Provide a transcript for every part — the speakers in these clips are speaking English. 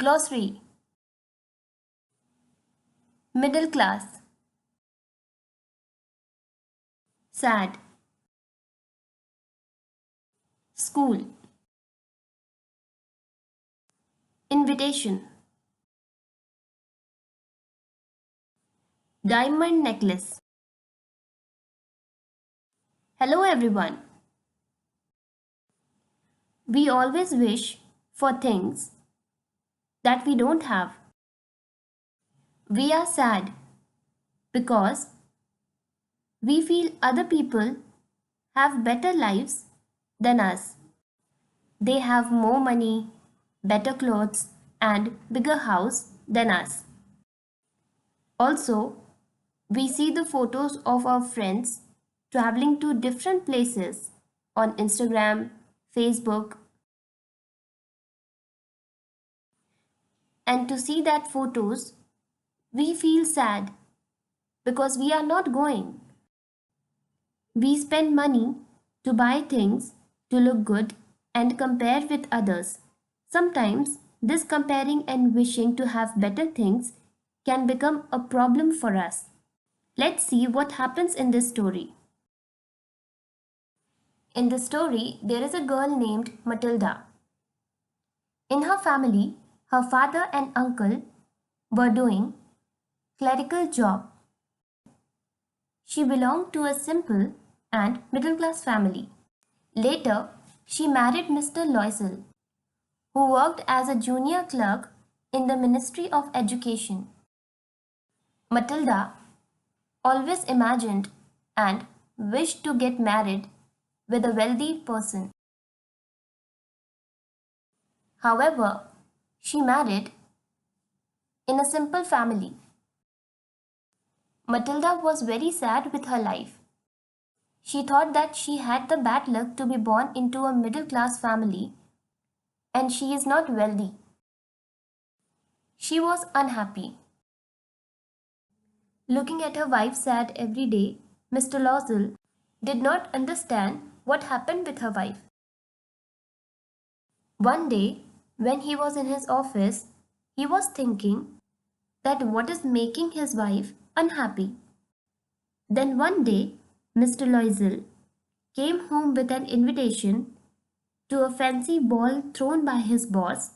Glossary. Middle class. Sad. School. Invitation. Diamond necklace. Hello everyone. We always wish for things that we don't have. We are sad because we feel other people have better lives than us. They have more money, better clothes, and bigger house than us. Also, we see the photos of our friends traveling to different places on Instagram, Facebook, and to see that photos, we feel sad because we are not going. We spend money to buy things to look good and compare with others. Sometimes this comparing and wishing to have better things can become a problem for us. Let's see what happens in this story. In the story, there is a girl named Matilda. In her family, her father and uncle were doing clerical job. She belonged to a simple and middle class family. Later, she married Mr. Loisel, who worked as a junior clerk in the Ministry of Education. Matilda always imagined and wished to get married with a wealthy person. However, she married in a simple family. Matilda was very sad with her life. She thought that she had the bad luck to be born into a middle class family and she is not wealthy. She was unhappy. Looking at her wife sad every day, Mr. Loisel did not understand what happened with her wife. One day, when he was in his office, he was thinking that what is making his wife unhappy. Then one day, Mr. Loisel came home with an invitation to a fancy ball thrown by his boss,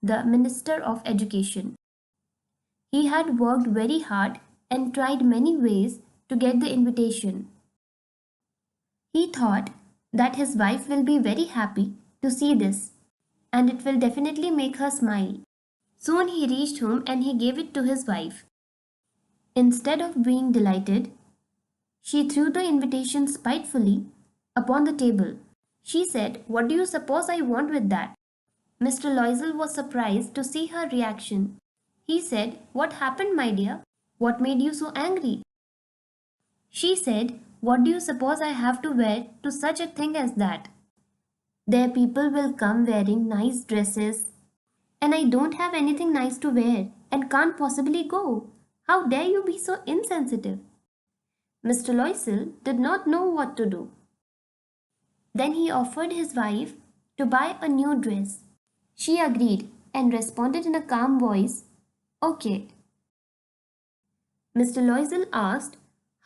the Minister of Education. He had worked very hard and tried many ways to get the invitation. He thought that his wife will be very happy to see this and it will definitely make her smile. Soon he reached home and he gave it to his wife. Instead of being delighted, she threw the invitation spitefully upon the table. She said, "What do you suppose I want with that?" Mr. Loisel was surprised to see her reaction. He said, "What happened, my dear? What made you so angry?" She said, "What do you suppose I have to wear to such a thing as that? There people will come wearing nice dresses, and I don't have anything nice to wear and can't possibly go. How dare you be so insensitive?" Mr. Loisel did not know what to do. Then he offered his wife to buy a new dress. She agreed and responded in a calm voice, "Okay." Mr. Loisel asked,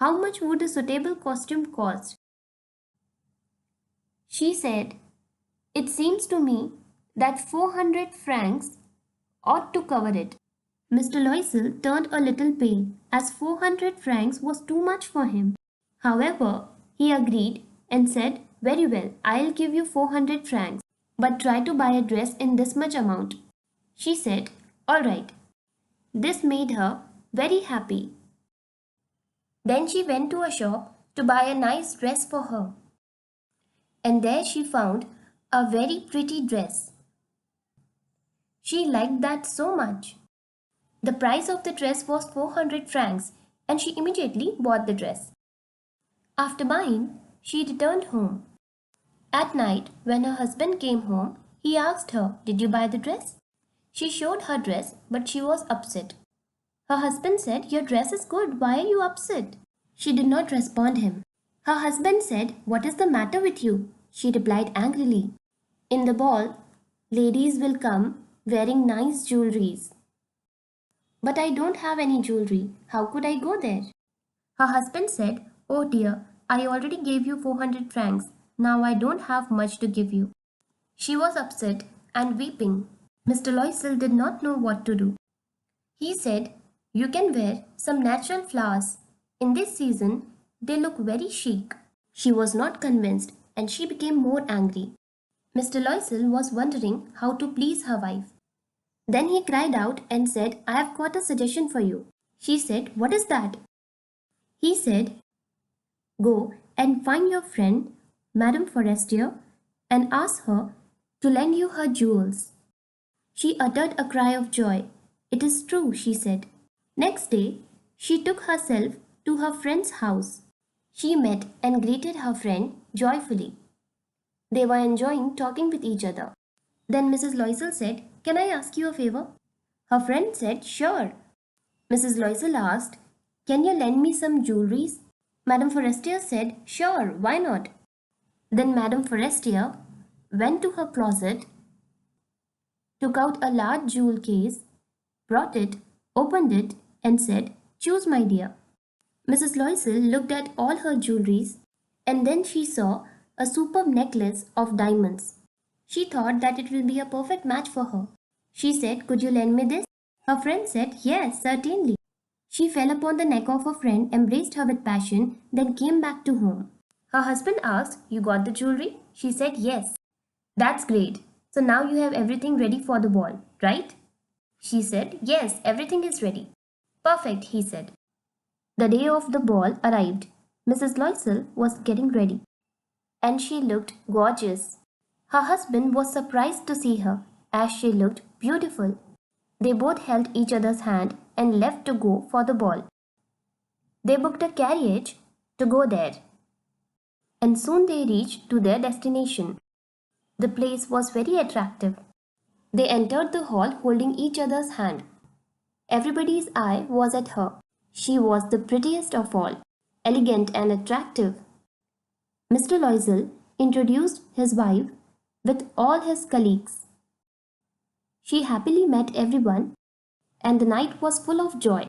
"How much would a suitable costume cost?" She said, "It seems to me that 400 francs ought to cover it." Mr. Loisel turned a little pale as 400 francs was too much for him. However, he agreed and said, "Very well, I'll give you 400 francs, but try to buy a dress in this much amount." She said, "All right." This made her very happy. Then she went to a shop to buy a nice dress for her. And there she found a very pretty dress. She liked that so much. The price of the dress was 400 francs and she immediately bought the dress. After buying, she returned home. At night, when her husband came home, he asked her, "Did you buy the dress?" She showed her dress, but she was upset. Her husband said, "Your dress is good. Why are you upset?" She did not respond him. Her husband said, "What is the matter with you?" She replied angrily, "In the ball, ladies will come wearing nice jewelries. But I don't have any jewelry. How could I go there? Her husband said, "Oh dear, I already gave you 400 francs. Now I don't have much to give you." She was upset and weeping. Mr. Loisel did not know what to do. He said, "You can wear some natural flowers. In this season, they look very chic." She was not convinced and she became more angry. Mr. Loisel was wondering how to please her wife. Then he cried out and said, "I have got a suggestion for you." She said, "What is that?" He said, "Go and find your friend, Madame Forestier, and ask her to lend you her jewels." She uttered a cry of joy. "It is true," she said. Next day, she took herself to her friend's house. She met and greeted her friend joyfully. They were enjoying talking with each other. Then Mrs. Loisel said, "Can I ask you a favor?" Her friend said, "Sure." Mrs. Loisel asked, "Can you lend me some jewelries?" Madame Forestier said, "Sure, why not?" Then Madame Forestier went to her closet, took out a large jewel case, brought it, opened it, and said, "Choose, my dear." Mrs. Loisel looked at all her jewelries, and then she saw a superb necklace of diamonds. She thought that it will be a perfect match for her. She said, "Could you lend me this?" Her friend said, "Yes, certainly." She fell upon the neck of her friend, embraced her with passion, then came back to home. Her husband asked, "You got the jewelry?" She said, "Yes." "That's great. So now you have everything ready for the ball, right?" She said, "Yes, everything is ready." "Perfect," he said. The day of the ball arrived. Mrs. Loisel was getting ready, and she looked gorgeous. Her husband was surprised to see her, as she looked beautiful. They both held each other's hand and left to go for the ball. They booked a carriage to go there, and soon they reached to their destination. The place was very attractive. They entered the hall holding each other's hand. Everybody's eye was at her. She was the prettiest of all, elegant and attractive. Mr. Loisel introduced his wife with all his colleagues. She happily met everyone, and the night was full of joy.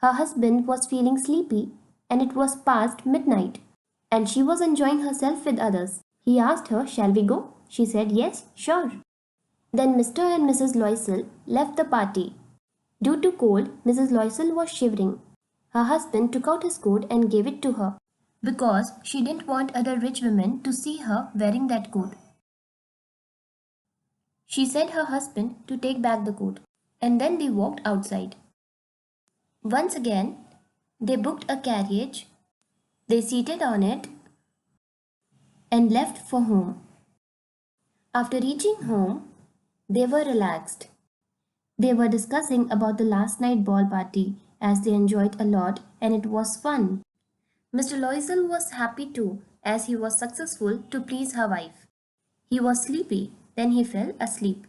Her husband was feeling sleepy, and it was past midnight, and she was enjoying herself with others. He asked her, "Shall we go?" She said, "Yes, sure." Then Mr. and Mrs. Loisel left the party. Due to cold, Mrs. Loisel was shivering. Her husband took out his coat and gave it to her because she didn't want other rich women to see her wearing that coat. She sent her husband to take back the coat, and then they walked outside. Once again, they booked a carriage, they seated on it, and left for home. After reaching home, they were relaxed. They were discussing about the last night ball party as they enjoyed a lot and it was fun. Mr. Loisel was happy too as he was successful to please her wife. He was sleepy, then he fell asleep.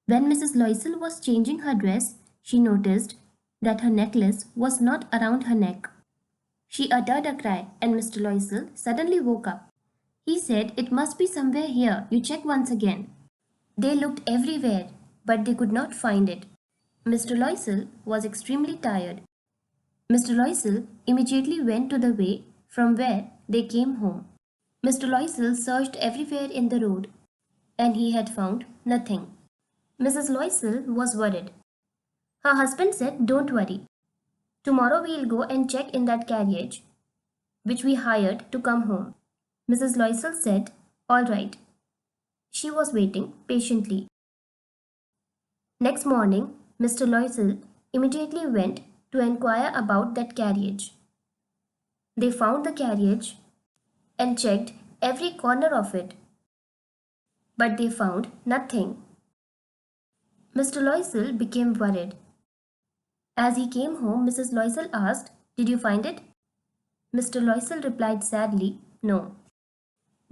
When Mrs. Loisel was changing her dress, she noticed that her necklace was not around her neck. She uttered a cry and Mr. Loisel suddenly woke up. He said, "It must be somewhere here. You check once again." They looked everywhere, but they could not find it. Mr. Loisel was extremely tired. Mr. Loisel immediately went to the way from where they came home. Mr. Loisel searched everywhere in the road, and he had found nothing. Mrs. Loisel was worried. Her husband said, "Don't worry. Tomorrow we'll go and check in that carriage which we hired to come home." Mrs. Loisel said, "All right." She was waiting patiently. Next morning, Mr. Loisel immediately went to inquire about that carriage. They found the carriage and checked every corner of it, but they found nothing. Mr. Loisel became worried. As he came home, Mrs. Loisel asked, "Did you find it?" Mr. Loisel replied sadly, "No."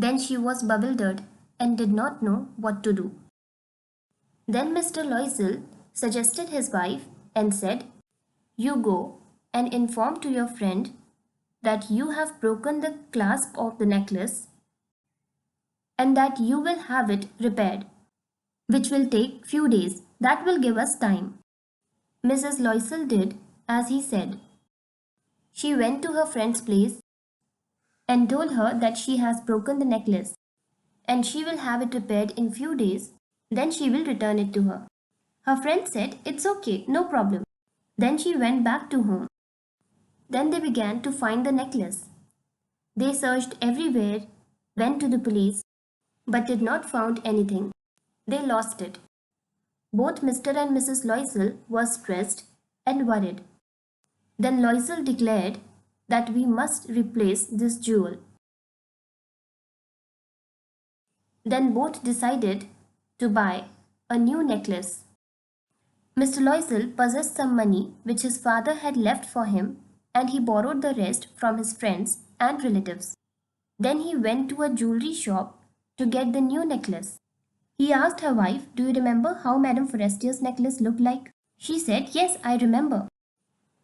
Then she was bewildered and did not know what to do. Then Mr. Loisel suggested his wife and said, "You go and inform to your friend that you have broken the clasp of the necklace and that you will have it repaired." which will take few days. That will give us time. Mrs. Loisel did as he said. She went to her friend's place and told her that she has broken the necklace and she will have it repaired in few days. Then she will return it to her. Her friend said, "It's okay, no problem." Then she went back to home. Then they began to find the necklace. They searched everywhere, went to the police, but did not found anything. They lost it. Both Mr. and Mrs. Loisel were stressed and worried. Then Loisel declared that we must replace this jewel. Then both decided to buy a new necklace. Mr. Loisel possessed some money which his father had left for him, and he borrowed the rest from his friends and relatives. Then he went to a jewelry shop to get the new necklace. He asked her wife, "Do you remember how Madame Forestier's necklace looked like?" She said, "Yes, I remember."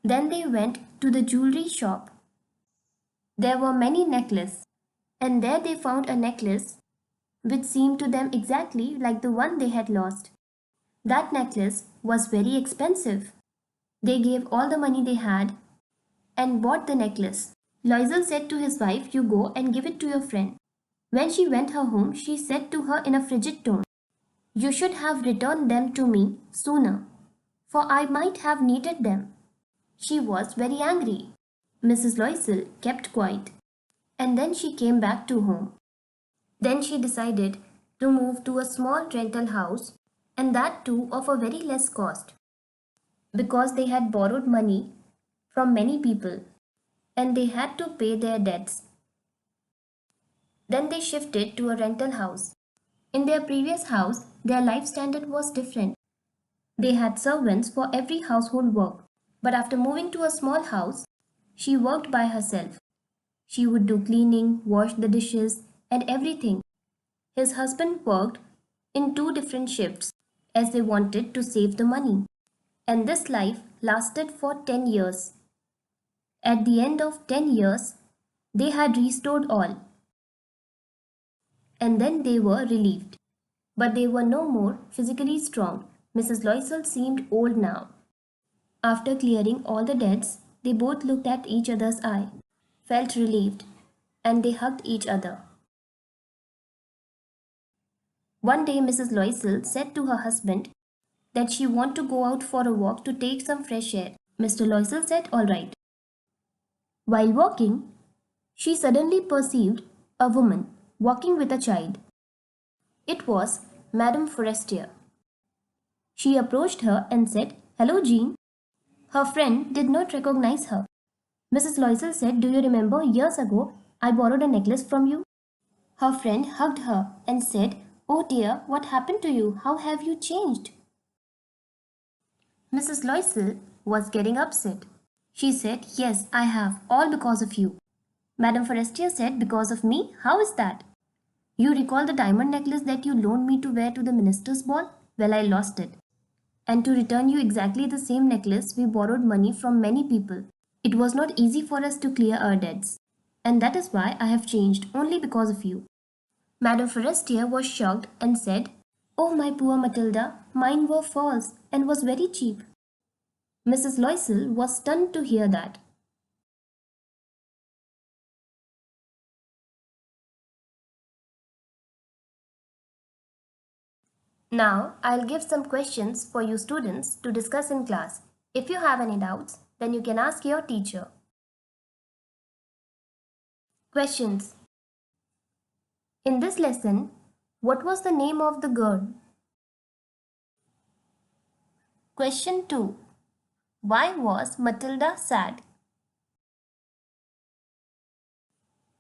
Then they went to the jewelry shop. There were many necklaces, and there they found a necklace which seemed to them exactly like the one they had lost. That necklace was very expensive. They gave all the money they had and bought the necklace. Loisel said to his wife, "You go and give it to your friend." When she went her home, she said to her in a frigid tone, "You should have returned them to me sooner, for I might have needed them." She was very angry. Mrs. Loisel kept quiet, and then she came back to home. Then she decided to move to a small rental house, and that too of a very less cost, because they had borrowed money from many people and they had to pay their debts. Then they shifted to a rental house. In their previous house, their life standard was different. They had servants for every household work. But after moving to a small house, she worked by herself. She would do cleaning, wash the dishes, and everything. His husband worked in two different shifts as they wanted to save the money. And this life lasted for 10 years. At the end of 10 years, they had restored all. And then they were relieved. But they were no more physically strong. Mrs. Loisel seemed old now. After clearing all the debts, they both looked at each other's eye, felt relieved, and they hugged each other. One day Mrs. Loisel said to her husband that she wanted to go out for a walk to take some fresh air. Mr. Loisel said, "All right." While walking, she suddenly perceived a woman walking with a child. It was Madame Forestier. She approached her and said, "Hello, Jean." Her friend did not recognize her. Mrs. Loisel said, "Do you remember years ago I borrowed a necklace from you?" Her friend hugged her and said, "Oh dear, what happened to you? How have you changed?" Mrs. Loisel was getting upset. She said, "Yes, I have, all because of you." Madame Forestier said, "Because of me? How is that?" "You recall the diamond necklace that you loaned me to wear to the minister's ball? Well, I lost it. And to return you exactly the same necklace, we borrowed money from many people. It was not easy for us to clear our debts. And that is why I have changed, only because of you." Madame Forestier was shocked and said, "Oh, my poor Matilda, mine were false and was very cheap." Mrs. Loisel was stunned to hear that. Now, I'll give some questions for you students to discuss in class. If you have any doubts, then you can ask your teacher. Questions. In this lesson, what was the name of the girl? Question 2. Why was Matilda sad?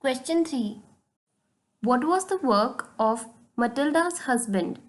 Question 3. What was the work of Matilda's husband?